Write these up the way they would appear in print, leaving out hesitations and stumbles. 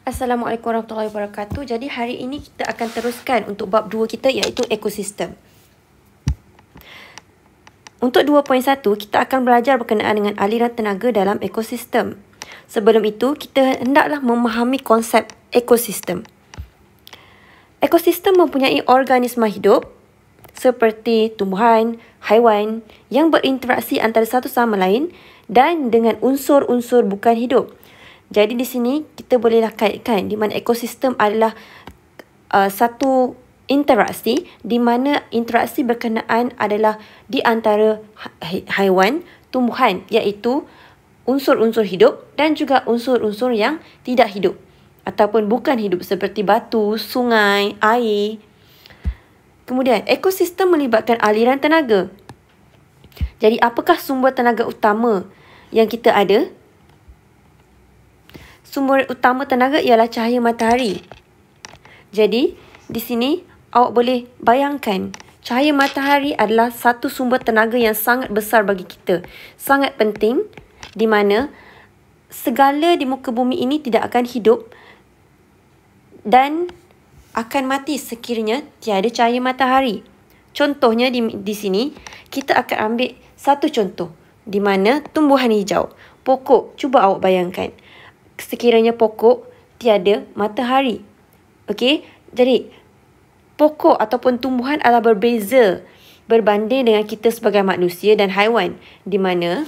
Assalamualaikum warahmatullahi wabarakatuh. Jadi hari ini kita akan teruskan untuk bab 2 kita, iaitu ekosistem. Untuk 2.1, kita akan belajar berkenaan dengan aliran tenaga dalam ekosistem. Sebelum itu, kita hendaklah memahami konsep ekosistem. Ekosistem mempunyai organisma hidup seperti tumbuhan, haiwan yang berinteraksi antara satu sama lain dan dengan unsur-unsur bukan hidup. Jadi di sini kita bolehlah kaitkan di mana ekosistem adalah satu interaksi di mana interaksi berkenaan adalah di antara haiwan, tumbuhan, iaitu unsur-unsur hidup dan juga unsur-unsur yang tidak hidup ataupun bukan hidup seperti batu, sungai, air. Kemudian ekosistem melibatkan aliran tenaga. Jadi apakah sumber tenaga utama yang kita ada? Sumber utama tenaga ialah cahaya matahari. Jadi, di sini awak boleh bayangkan cahaya matahari adalah satu sumber tenaga yang sangat besar bagi kita. Sangat penting di mana segala di muka bumi ini tidak akan hidup dan akan mati sekiranya tiada cahaya matahari. Contohnya di sini, kita akan ambil satu contoh di mana tumbuhan hijau. Pokok, cuba awak bayangkan. Sekiranya pokok tiada matahari. Okey, jadi pokok ataupun tumbuhan adalah berbeza berbanding dengan kita sebagai manusia dan haiwan, di mana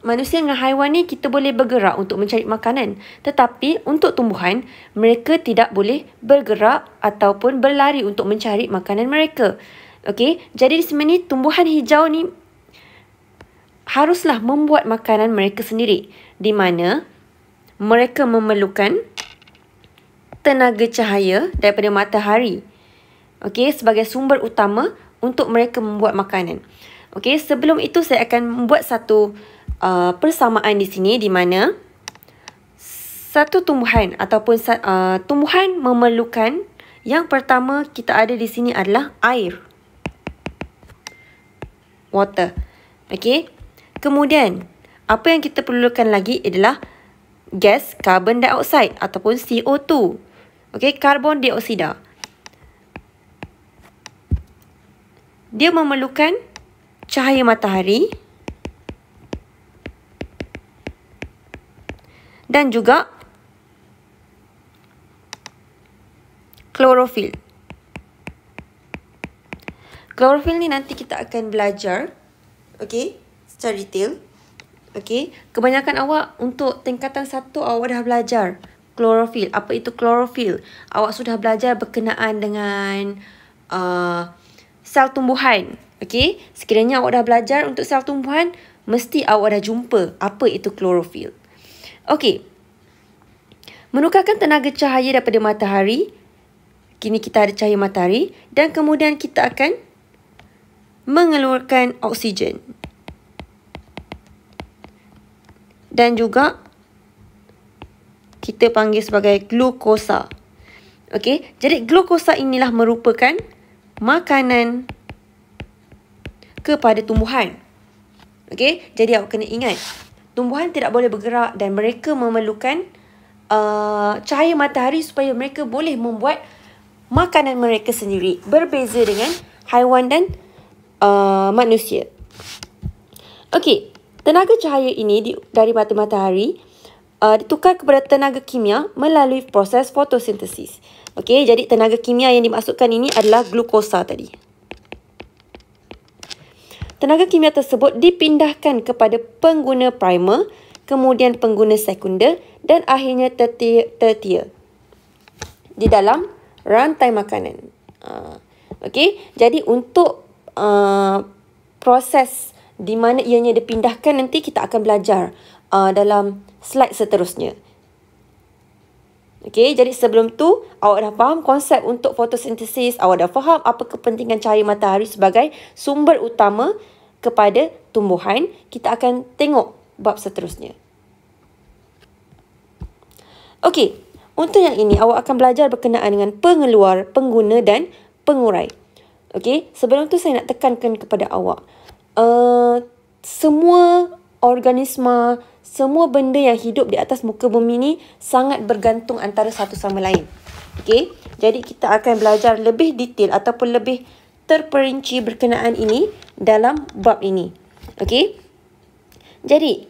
manusia dengan haiwan ni kita boleh bergerak untuk mencari makanan, tetapi untuk tumbuhan mereka tidak boleh bergerak ataupun berlari untuk mencari makanan mereka. Okey, jadi di sini tumbuhan hijau ni haruslah membuat makanan mereka sendiri, di mana mereka memerlukan tenaga cahaya daripada matahari, okey, sebagai sumber utama untuk mereka membuat makanan. Okey, sebelum itu saya akan membuat satu persamaan di sini, di mana satu tumbuhan ataupun tumbuhan memerlukan, yang pertama kita ada di sini adalah air, water. Okey, kemudian apa yang kita perlukan lagi adalah gas karbon dioksida ataupun CO2. Okey, karbon dioksida. Dia memerlukan cahaya matahari dan juga klorofil. Klorofil ni nanti kita akan belajar, okey, secara detail. Okey, kebanyakan awak untuk tingkatan 1 awak dah belajar klorofil. Apa itu klorofil? Awak sudah belajar berkenaan dengan sel tumbuhan. Okey, sekiranya awak dah belajar untuk sel tumbuhan, mesti awak dah jumpa apa itu klorofil. Okey, menukarkan tenaga cahaya daripada matahari. Kini kita ada cahaya matahari dan kemudian kita akan mengeluarkan oksigen. Dan juga kita panggil sebagai glukosa. Okey, jadi glukosa inilah merupakan makanan kepada tumbuhan. Okey, jadi awak kena ingat, tumbuhan tidak boleh bergerak dan mereka memerlukan cahaya matahari supaya mereka boleh membuat makanan mereka sendiri. Berbeza dengan haiwan dan manusia. Okey, tenaga cahaya ini dari matahari ditukar kepada tenaga kimia melalui proses fotosintesis. Okey, jadi tenaga kimia yang dimaksudkan ini adalah glukosa tadi. Tenaga kimia tersebut dipindahkan kepada pengguna primer, kemudian pengguna sekunder dan akhirnya tertier di dalam rantai makanan. Okey, jadi untuk proses di mana ianya dipindahkan nanti kita akan belajar dalam slide seterusnya. Okey, jadi sebelum tu awak dah faham konsep untuk fotosintesis, awak dah faham apa kepentingan cahaya matahari sebagai sumber utama kepada tumbuhan. Kita akan tengok bab seterusnya. Okey, untuk yang ini awak akan belajar berkenaan dengan pengeluar, pengguna dan pengurai. Okey, sebelum tu saya nak tekankan kepada awak, semua organisma, semua benda yang hidup di atas muka bumi ni sangat bergantung antara satu sama lain. Okey, jadi kita akan belajar lebih detail ataupun lebih terperinci berkenaan ini dalam bab ini. Okey, jadi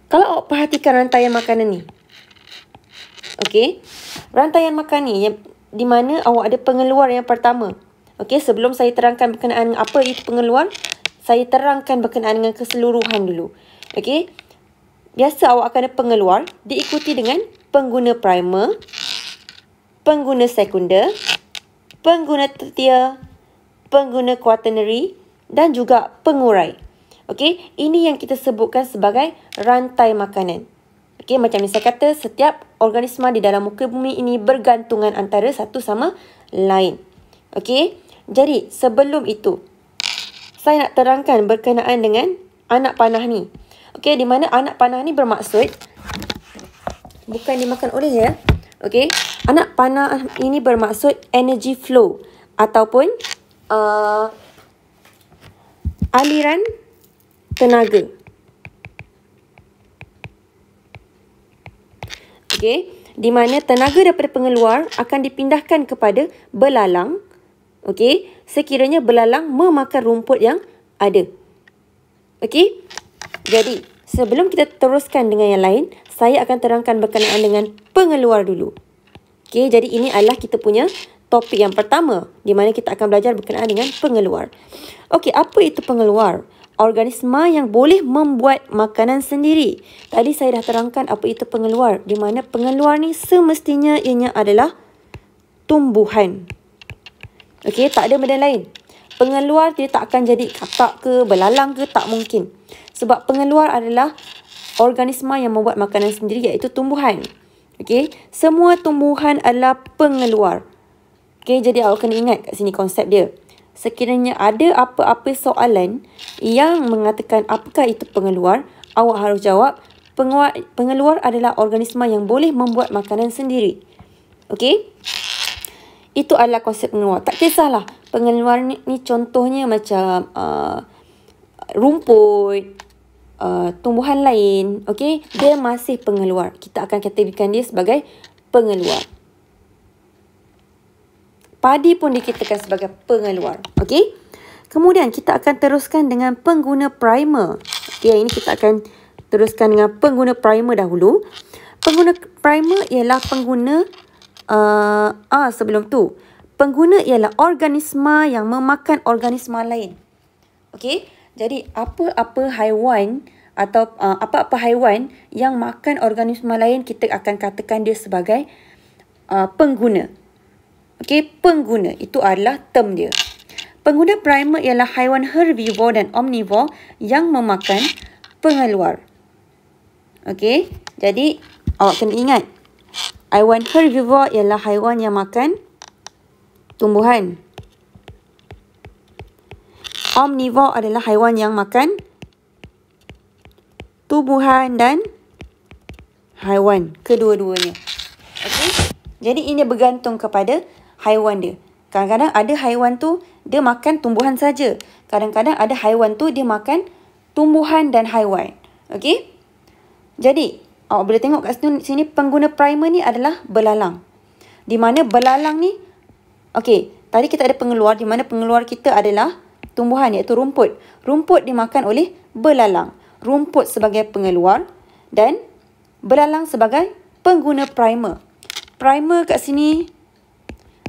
kalau awak perhatikan rantaian makanan ni, okey, rantaian makanan ni di mana awak ada pengeluar yang pertama. Okey, sebelum saya terangkan berkenaan apa itu pengeluar, saya terangkan berkenaan dengan keseluruhan dulu. Okey, biasa awak akan ada pengeluar diikuti dengan pengguna primer, pengguna sekunder, pengguna tertiar, pengguna quaternary dan juga pengurai. Okey, ini yang kita sebutkan sebagai rantai makanan. Okey, macam yang saya kata, setiap organisma di dalam muka bumi ini bergantungan antara satu sama lain. Okey, jadi sebelum itu, saya nak terangkan berkenaan dengan anak panah ni. Okey, di mana anak panah ni bermaksud bukan dimakan oleh ya. Okey, anak panah ini bermaksud energy flow ataupun aliran tenaga. Okey, di mana tenaga daripada pengeluar akan dipindahkan kepada belalang. Okey, sekiranya belalang memakan rumput yang ada. Okey, jadi sebelum kita teruskan dengan yang lain, saya akan terangkan berkenaan dengan pengeluar dulu. Okey, jadi ini adalah kita punya topik yang pertama di mana kita akan belajar berkenaan dengan pengeluar. Okey, apa itu pengeluar? Organisma yang boleh membuat makanan sendiri. Tadi saya dah terangkan apa itu pengeluar, di mana pengeluar ni semestinya ianya adalah tumbuhan. Okey, tak ada benda lain. Pengeluar dia tak akan jadi katak ke, belalang ke, tak mungkin. Sebab pengeluar adalah organisma yang membuat makanan sendiri, iaitu tumbuhan. Okey, semua tumbuhan adalah pengeluar. Okey, jadi awak kena ingat kat sini konsep dia. Sekiranya ada apa-apa soalan yang mengatakan apakah itu pengeluar, awak harus jawab, pengeluar adalah organisma yang boleh membuat makanan sendiri. Okey? Itu adalah konsep pengeluar. Tak kisahlah, pengeluar ni contohnya macam rumput, tumbuhan lain, okey, dia masih pengeluar. Kita akan kategorikan dia sebagai pengeluar. Padi pun dikatakan sebagai pengeluar. Okey. Kemudian kita akan teruskan dengan pengguna primer. Okey, ini kita akan teruskan dengan pengguna primer dahulu. Pengguna primer ialah pengguna sebelum tu. Pengguna ialah organisma yang memakan organisma lain. Okey. Jadi apa-apa haiwan atau apa-apa haiwan yang makan organisma lain, kita akan katakan dia sebagai pengguna. Okey, pengguna itu adalah term dia. Pengguna primer ialah haiwan herbivore dan omnivore yang memakan pengeluar. Okey, jadi awak kena ingat, haiwan herbivore ialah haiwan yang makan tumbuhan. Omnivore adalah haiwan yang makan tumbuhan dan haiwan, kedua-duanya. Okey, jadi ini bergantung kepada haiwan dia. Kadang-kadang ada haiwan tu dia makan tumbuhan saja. Kadang-kadang ada haiwan tu dia makan tumbuhan dan haiwan. Okey? Jadi, awak boleh tengok kat sini pengguna primer ni adalah belalang. Di mana belalang ni, okey, tadi kita ada pengeluar, di mana pengeluar kita adalah tumbuhan, iaitu rumput. Rumput dimakan oleh belalang. Rumput sebagai pengeluar dan belalang sebagai pengguna primer. Primer kat sini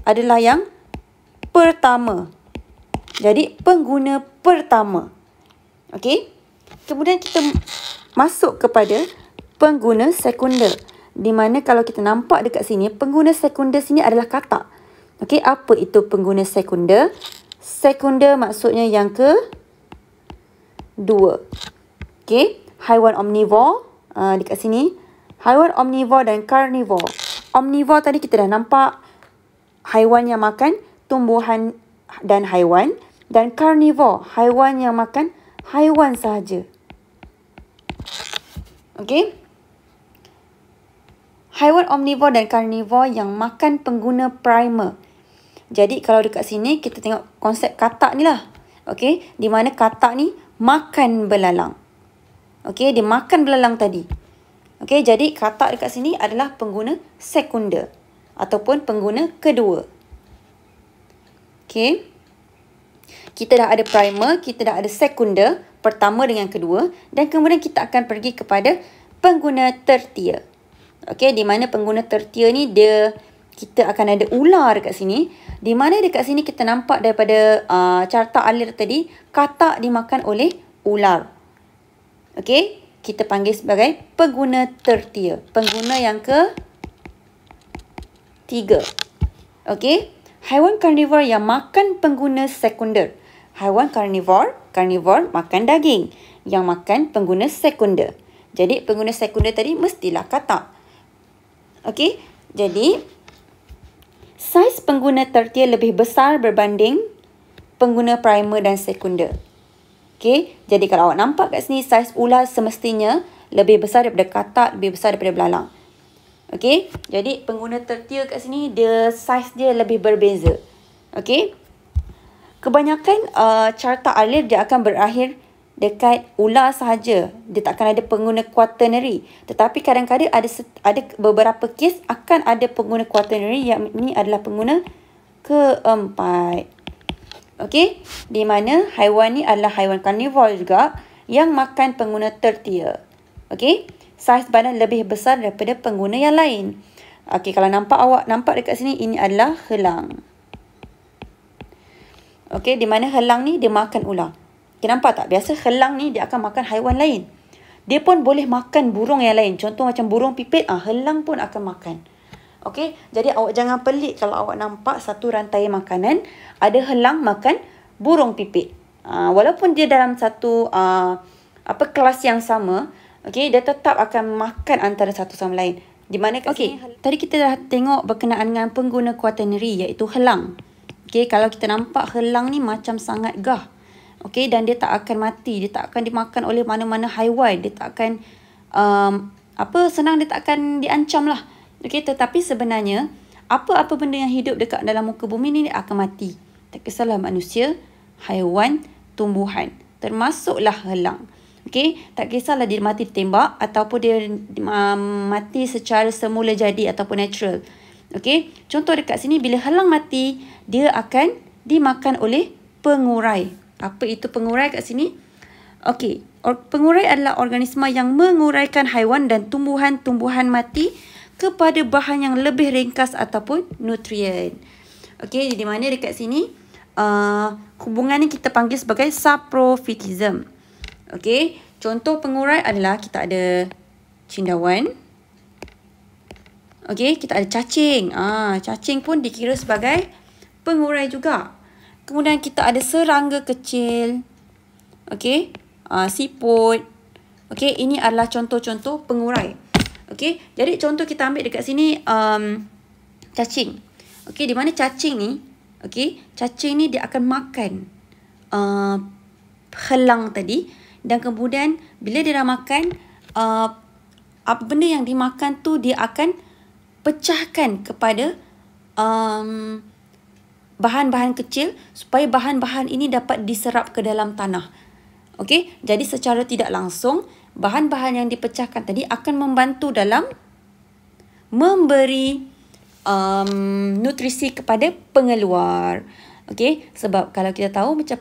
adalah yang pertama. Jadi, pengguna pertama. Okey? Kemudian kita masuk kepada pengguna sekunder. Di mana kalau kita nampak dekat sini, pengguna sekunder sini adalah katak. Okey, apa itu pengguna sekunder? Sekunder maksudnya yang kedua. Okey, haiwan omnivore dekat sini. Haiwan omnivore dan carnivore. Omnivore tadi kita dah nampak, haiwan yang makan tumbuhan dan haiwan, dan carnivore, haiwan yang makan haiwan sahaja. Okey? Haiwan omnivore dan carnivore yang makan pengguna primer. Jadi kalau dekat sini kita tengok konsep katak ni lah. Okey? Di mana katak ni makan belalang. Okey, dia makan belalang tadi. Okey, jadi katak dekat sini adalah pengguna sekunder ataupun pengguna kedua. Okey. Kita dah ada primer, kita dah ada sekunder, pertama dengan kedua, dan kemudian kita akan pergi kepada pengguna tertia. Okey, di mana pengguna tertia ni kita akan ada ular dekat sini. Di mana dekat sini kita nampak daripada carta alir tadi, katak dimakan oleh ular. Okey, kita panggil sebagai pengguna tertia. Pengguna yang ketiga. Okey, haiwan karnivor yang makan pengguna sekunder. Haiwan karnivor makan daging. Yang makan pengguna sekunder. Jadi pengguna sekunder tadi mestilah katak. Okey, jadi saiz pengguna tertia lebih besar berbanding pengguna primer dan sekunder. Okey, jadi kalau awak nampak kat sini saiz ular semestinya lebih besar daripada katak, lebih besar daripada belalang. Okey, jadi pengguna tertia kat sini saiz dia lebih berbeza. Okey. Kebanyakan carta alir dia akan berakhir dekat ular sahaja. Dia tak akan ada pengguna quaternary. Tetapi kadang-kadang ada beberapa kes akan ada pengguna quaternary yang ini adalah pengguna keempat. Okey, di mana haiwan ni adalah haiwan karnivor juga yang makan pengguna tertia. Okey, saiz badan lebih besar daripada pengguna yang lain. Okey, kalau awak nampak dekat sini, ini adalah helang. Okey, di mana helang ni dia makan ular. Okay, nampak tak? Biasa helang ni dia akan makan haiwan lain. Dia pun boleh makan burung yang lain. Contoh macam burung pipit, helang pun akan makan. Okey, jadi awak jangan pelik kalau awak nampak satu rantai makanan, ada helang makan burung pipit. Walaupun dia dalam satu kelas yang sama, okey, dia tetap akan makan antara satu sama lain. Di mana tadi kita dah tengok berkenaan dengan pengguna quaternary iaitu helang. Okey, kalau kita nampak helang ni macam sangat gah. Okey, dan dia tak akan mati, dia tak akan dimakan oleh mana-mana haiwan, dia tak akan senang, dia tak akan diancam lah. Okey, tetapi sebenarnya apa-apa benda yang hidup dekat dalam muka bumi ni dia akan mati. Tak kisahlah manusia, haiwan, tumbuhan, termasuklah helang. Okey, tak kisahlah dia mati ditembak ataupun dia mati secara semula jadi ataupun natural. Okey, contoh dekat sini bila helang mati, dia akan dimakan oleh pengurai. Apa itu pengurai kat sini? Okey, pengurai adalah organisma yang menguraikan haiwan dan tumbuhan-tumbuhan mati kepada bahan yang lebih ringkas ataupun nutrien. Okey, di mana dekat sini hubungan ni kita panggil sebagai saprofitism. Okey, contoh pengurai adalah kita ada cendawan. Okey, kita ada cacing. Cacing pun dikira sebagai pengurai juga. Kemudian kita ada serangga kecil. Okey, siput. Okey, ini adalah contoh-contoh pengurai. Okey, jadi contoh kita ambil dekat sini cacing. Okey, di mana cacing ni, cacing ni dia akan makan helang tadi, dan kemudian bila dia dah makan apa benda yang dimakan tu dia akan pecahkan kepada bahan-bahan kecil supaya bahan-bahan ini dapat diserap ke dalam tanah. Okey, jadi secara tidak langsung bahan-bahan yang dipecahkan tadi akan membantu dalam memberi nutrisi kepada pengeluar. Okey, sebab kalau kita tahu macam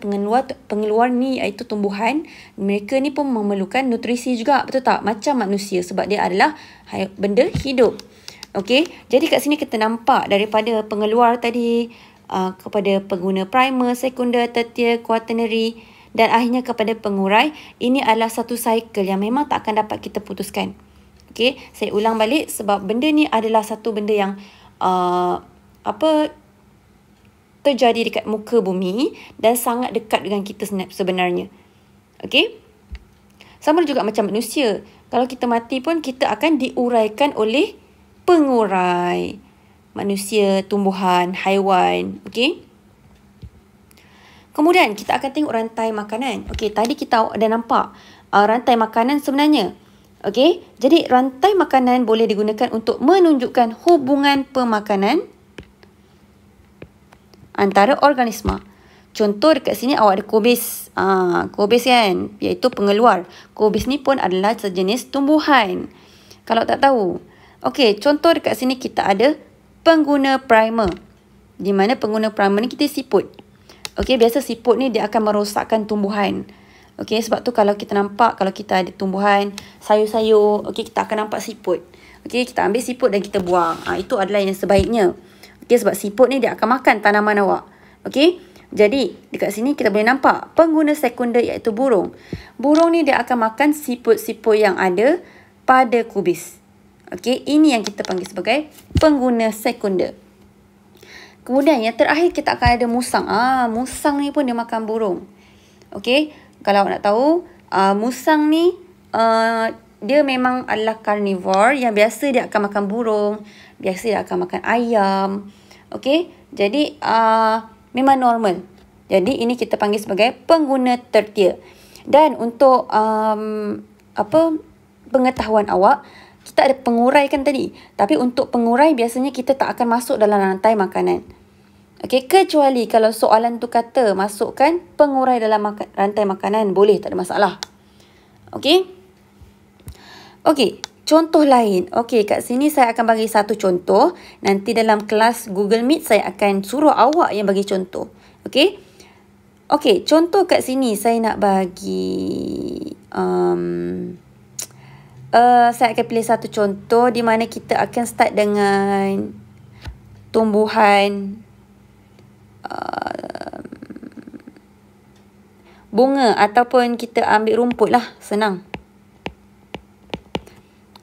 pengeluar ni iaitu tumbuhan, mereka ni pun memerlukan nutrisi juga, betul tak? Macam manusia sebab dia adalah benda hidup. Okey, jadi kat sini kita nampak daripada pengeluar tadi kepada pengguna primer, sekunder, tertiar, quaternary dan akhirnya kepada pengurai. Ini adalah satu cycle yang memang tak akan dapat kita putuskan. Okey, saya ulang balik sebab benda ni adalah satu benda yang terjadi dekat muka bumi dan sangat dekat dengan kita sebenarnya. Okey, sama juga macam manusia. Kalau kita mati pun kita akan diuraikan oleh pengurai. Manusia, tumbuhan, haiwan. Okey. Kemudian kita akan tengok rantai makanan. Okey, tadi kita dah nampak rantai makanan sebenarnya. Okey, jadi rantai makanan boleh digunakan untuk menunjukkan hubungan pemakanan antara organisma. Contoh dekat sini awak ada kubis. Kubis kan, iaitu pengeluar. Kubis ni pun adalah sejenis tumbuhan. Kalau tak tahu. Okey, contoh dekat sini kita ada pengguna primer. Di mana pengguna primer ni kita siput. Okey, biasa siput ni dia akan merosakkan tumbuhan. Okey, sebab tu kalau kita nampak, kalau kita ada tumbuhan, sayur-sayur, okey, kita akan nampak siput. Okey, kita ambil siput dan kita buang. Itu adalah yang sebaiknya. Okey, sebab siput ni dia akan makan tanaman awak. Okey, jadi dekat sini kita boleh nampak pengguna sekunder iaitu burung. Burung ni dia akan makan siput-siput yang ada pada kubis. Okey, ini yang kita panggil sebagai pengguna sekunder. Kemudian yang terakhir kita akan ada musang. Musang ni pun dia makan burung. Okey, kalau awak nak tahu, musang ni dia memang adalah carnivore yang biasa dia akan makan burung, biasa dia akan makan ayam. Okey, jadi memang normal. Jadi ini kita panggil sebagai pengguna tertier. Dan untuk pengetahuan awak, kita ada pengurai kan tadi. Tapi untuk pengurai biasanya kita tak akan masuk dalam rantai makanan. Okey, kecuali kalau soalan tu kata masukkan pengurai dalam rantai makanan, boleh, tak ada masalah. Okey. Okey, contoh lain. Okey, kat sini saya akan bagi satu contoh. Nanti dalam kelas Google Meet saya akan suruh awak yang bagi contoh. Okey. Okey, contoh kat sini saya nak bagi saya akan pilih satu contoh di mana kita akan start dengan tumbuhan bunga ataupun kita ambil rumput lah, senang.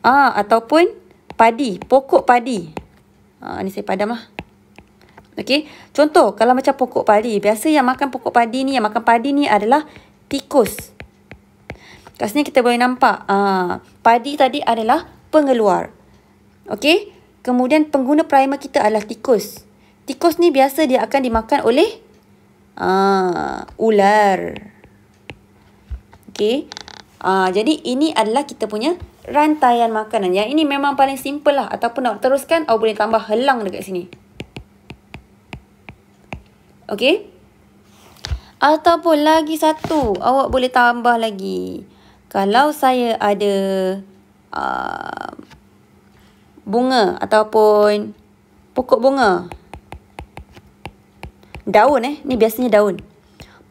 Ataupun padi, pokok padi. Ni saya padam lah. Okey, contoh kalau macam pokok padi, biasa yang makan pokok padi ni, yang makan padi ni adalah tikus. Kat sini kita boleh nampak, padi tadi adalah pengeluar. Okey, kemudian pengguna primer kita adalah tikus. Tikus ni biasa dia akan dimakan oleh ular. Okey. Jadi ini adalah kita punya rantaian makanan. Yang ini memang paling simple lah. Ataupun nak teruskan, awak boleh tambah helang dekat sini. Okey. Ataupun lagi satu, awak boleh tambah lagi. Kalau saya ada bunga ataupun pokok bunga. Daun ni biasanya daun.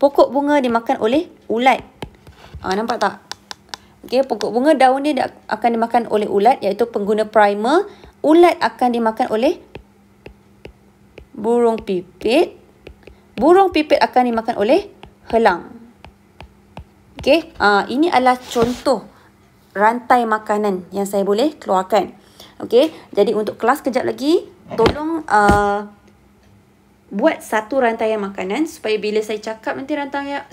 Pokok bunga dimakan oleh ulat. Nampak tak? Okey, pokok bunga daun dia akan dimakan oleh ulat, iaitu pengguna primer. Ulat akan dimakan oleh burung pipit. Burung pipit akan dimakan oleh helang. Okey, ini adalah contoh rantai makanan yang saya boleh keluarkan. Okey, jadi untuk kelas kejap lagi, tolong buat satu rantaian makanan supaya bila saya cakap nanti rantaian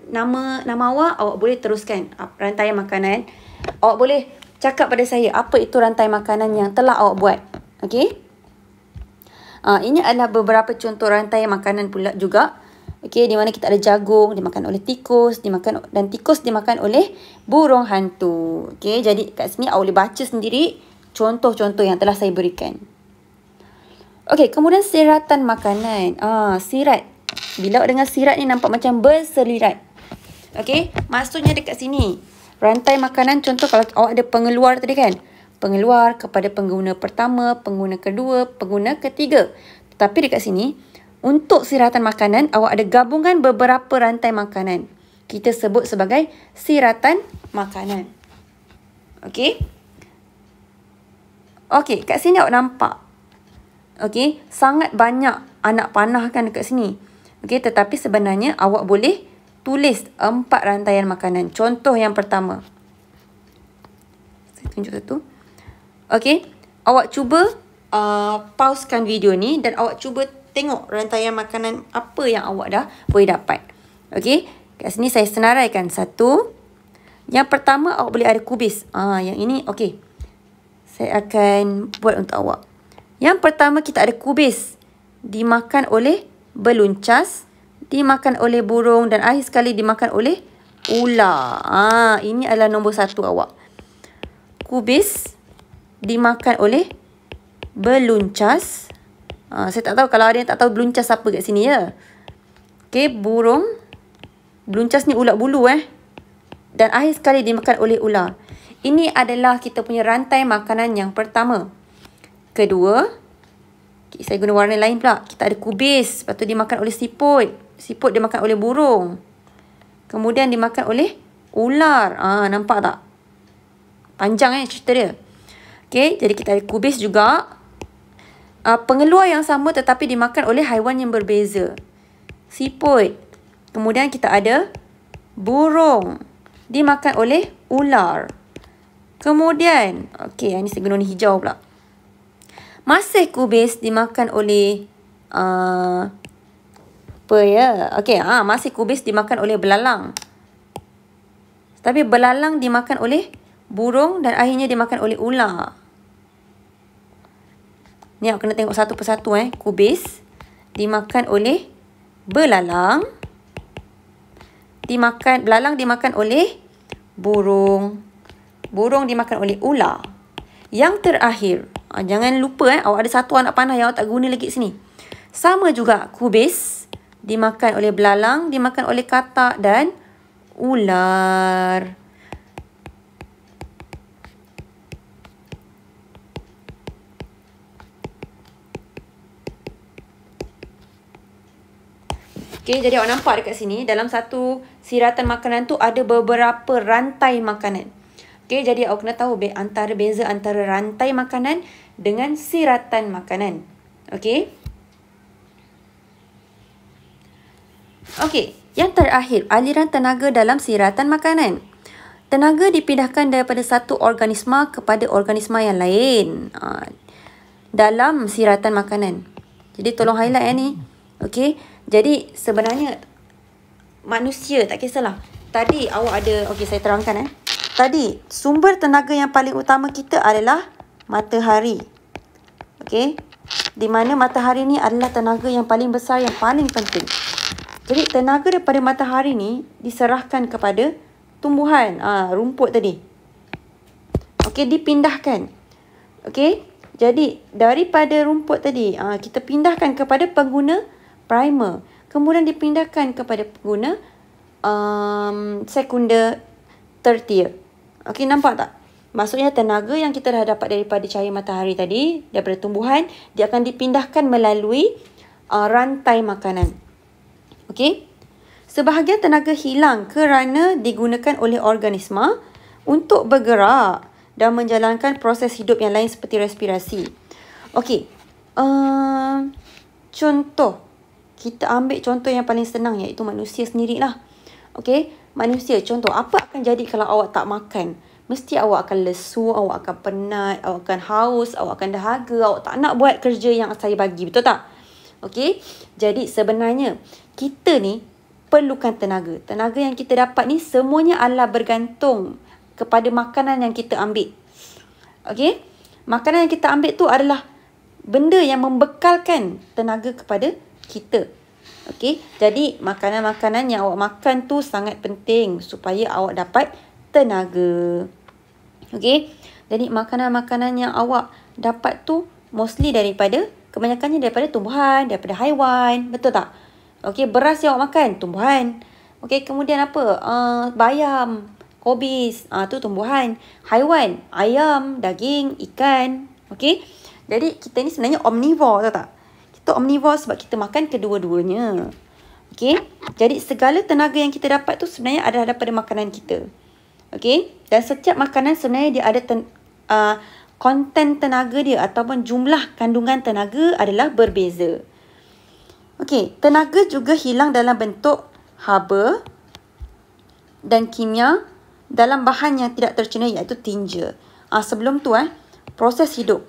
nama awak boleh teruskan rantaian makanan. Awak boleh cakap pada saya apa itu rantai makanan yang telah awak buat. Okey. Ini adalah beberapa contoh rantai makanan pula juga. Okey, di mana kita ada jagung dimakan oleh tikus, dan tikus dimakan oleh burung hantu. Okey, jadi kat sini awak boleh baca sendiri contoh-contoh yang telah saya berikan. Okey, kemudian siratan makanan. Sirat. Bila awak dengar sirat ni nampak macam berselirat. Okey, maksudnya dekat sini. Rantai makanan, contoh kalau awak ada pengeluar tadi kan. Pengeluar kepada pengguna pertama, pengguna kedua, pengguna ketiga. Tetapi dekat sini, untuk siratan makanan, awak ada gabungan beberapa rantai makanan. Kita sebut sebagai siratan makanan. Okey. Okey, kat sini awak nampak. Okey, sangat banyak anak panah kan dekat sini. Okey, tetapi sebenarnya awak boleh tulis 4 rantaian makanan. Contoh yang pertama. Saya tunjuk satu. Okey, awak cuba pausekan video ni dan awak cuba tengok rantaian makanan apa yang awak dah boleh dapat. Okey, kat sini saya senaraikan satu. Yang pertama awak boleh ada kubis. Yang ini okey. Saya akan buat untuk awak. Yang pertama kita ada kubis. Dimakan oleh beluncas, dimakan oleh burung dan akhir sekali dimakan oleh ular. Ini adalah nombor 1 awak. Kubis dimakan oleh beluncas. Saya tak tahu, kalau ada yang tak tahu beluncas apa kat sini ya. Okey, burung beluncas ni ulat bulu dan akhir sekali dimakan oleh ular. Ini adalah kita punya rantai makanan yang pertama. Kedua, okay, saya guna warna lain pula. Kita ada kubis, lepas tu dimakan oleh siput. Siput dimakan oleh burung. Kemudian dimakan oleh ular. Nampak tak? Panjang cerita dia. Okey, jadi kita ada kubis juga. Pengeluar yang sama tetapi dimakan oleh haiwan yang berbeza. Siput. Kemudian kita ada burung. Dimakan oleh ular. Kemudian, okey, ini saya guna warna hijau pula. Masih kubis dimakan oleh masih kubis dimakan oleh belalang. Tapi belalang dimakan oleh burung dan akhirnya dimakan oleh ular. Ni awak kena tengok satu persatu Kubis dimakan oleh belalang. Belalang dimakan oleh burung. Burung dimakan oleh ular. Yang terakhir, jangan lupa awak ada satu anak panah yang awak tak guna lagi sini. Sama juga, kubis dimakan oleh belalang, dimakan oleh katak dan ular. Okey, jadi awak nampak dekat sini, dalam satu siratan makanan tu ada beberapa rantai makanan. Okey, jadi awak kena tahu beza antara rantai makanan dengan siratan makanan. Okey. Okey, yang terakhir, aliran tenaga dalam siratan makanan. Tenaga dipindahkan daripada satu organisma kepada organisma yang lain dalam siratan makanan. Jadi tolong highlight ni. Okey. Jadi sebenarnya manusia tak kisahlah. Tadi awak ada, okey saya terangkan Tadi sumber tenaga yang paling utama kita adalah matahari. Okey. Di mana matahari ni adalah tenaga yang paling besar, yang paling penting. Jadi tenaga daripada matahari ni diserahkan kepada tumbuhan, rumput tadi. Okey, dipindahkan. Okey. Jadi daripada rumput tadi, kita pindahkan kepada pengguna primer. Kemudian dipindahkan kepada pengguna sekunder, tertier. Okey, nampak tak? Maksudnya tenaga yang kita dah dapat daripada cahaya matahari tadi, daripada tumbuhan, dia akan dipindahkan melalui rantai makanan. Okey? Sebahagian tenaga hilang kerana digunakan oleh organisma untuk bergerak dan menjalankan proses hidup yang lain seperti respirasi. Okey. Contoh. Kita ambil contoh yang paling senang, iaitu manusia sendirilah. Okey, manusia. Contoh, apa akan jadi kalau awak tak makan? Mesti awak akan lesu, awak akan penat, awak akan haus, awak akan dahaga, awak tak nak buat kerja yang saya bagi. Betul tak? Okey, jadi sebenarnya kita ni perlukan tenaga. Tenaga yang kita dapat ni semuanya adalah bergantung kepada makanan yang kita ambil. Okey, makanan yang kita ambil tu adalah benda yang membekalkan tenaga kepada kita. Okey, jadi makanan-makanan yang awak makan tu sangat penting supaya awak dapat tenaga. Okey, jadi makanan-makanan yang awak dapat tu mostly kebanyakannya daripada tumbuhan, daripada haiwan. Betul tak? Okey, beras yang awak makan, tumbuhan. Okey, kemudian apa? Bayam, kobis, tu tumbuhan. Haiwan, ayam, daging, ikan. Okey, jadi kita ni sebenarnya omnivore, tahu tak? Kita omnivore sebab kita makan kedua-duanya. Okey, jadi segala tenaga yang kita dapat tu sebenarnya adalah daripada makanan kita. Okey, dan setiap makanan sebenarnya dia ada konten tenaga dia ataupun jumlah kandungan tenaga adalah berbeza. Okey, tenaga juga hilang dalam bentuk haba dan kimia dalam bahan yang tidak tercerna, iaitu tinja. Sebelum tu proses hidup.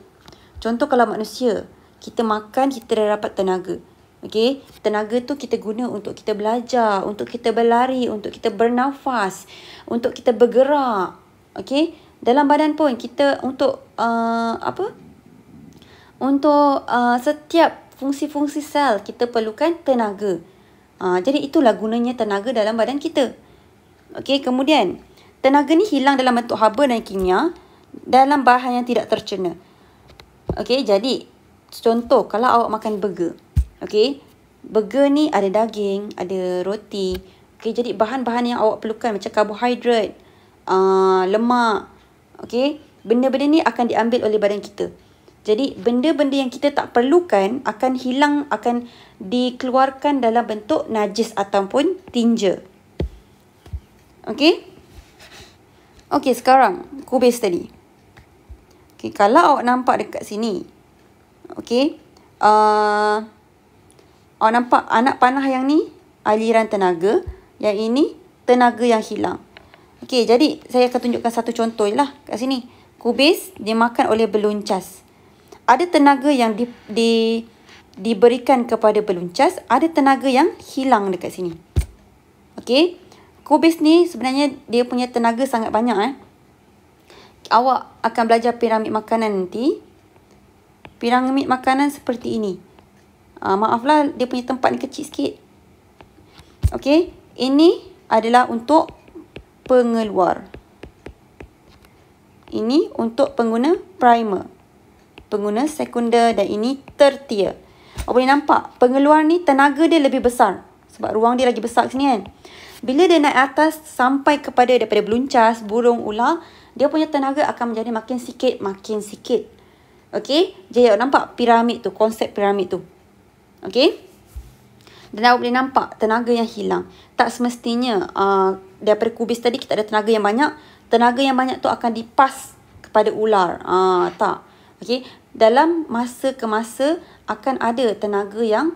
Contoh kalau manusia, kita makan, kita dah dapat tenaga. Okey, tenaga tu kita guna untuk kita belajar, untuk kita berlari, untuk kita bernafas, untuk kita bergerak. Okey, dalam badan pun kita untuk setiap fungsi-fungsi sel kita perlukan tenaga. Jadi itulah gunanya tenaga dalam badan kita. Okey, kemudian tenaga ni hilang dalam bentuk haba dan kimia dalam bahan yang tidak tercerna. Okey, jadi contoh kalau awak makan burger. Okey, burger ni ada daging, ada roti. Okey, jadi bahan-bahan yang awak perlukan macam karbohidrat, lemak. Okey, benda-benda ni akan diambil oleh badan kita. Jadi benda-benda yang kita tak perlukan akan hilang, akan dikeluarkan dalam bentuk najis ataupun tinja. Okey? Okey, sekarang kubis tadi. Okey, kalau awak nampak dekat sini. Okey. Awak nampak anak panah yang ni aliran tenaga, yang ini tenaga yang hilang. Okey, jadi saya akan tunjukkan satu contoh lah kat sini. Kubis dimakan oleh beluncas. Ada tenaga yang diberikan kepada beluncas, ada tenaga yang hilang dekat sini. Okey. Kubis ni sebenarnya dia punya tenaga sangat banyak. Awak akan belajar piramid makanan nanti. Piramid makanan seperti ini. Maaflah dia punya tempat ni kecil sikit. Okey. Ini adalah untuk pengeluar. Ini untuk pengguna primer. Pengguna sekunder dan ini tertier. Awak boleh nampak pengeluar ni tenaga dia lebih besar. Sebab ruang dia lagi besar sini kan. Bila dia naik atas sampai kepada daripada beluncas, burung, ular, dia punya tenaga akan menjadi makin sikit, makin sikit. Okey. Jadi awak nampak piramid tu, konsep piramid tu. Okey. Dan awak boleh nampak tenaga yang hilang. Tak semestinya daripada kubis tadi kita ada tenaga yang banyak. Tenaga yang banyak tu akan dipas kepada ular. Tak. Okey, dalam masa ke masa akan ada tenaga yang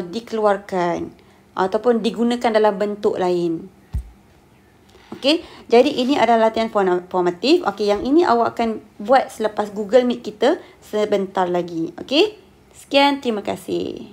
dikeluarkan ataupun digunakan dalam bentuk lain. Okey, jadi ini adalah latihan formatif. Okey, yang ini awak akan buat selepas Google Meet kita sebentar lagi. Okey, sekian, terima kasih.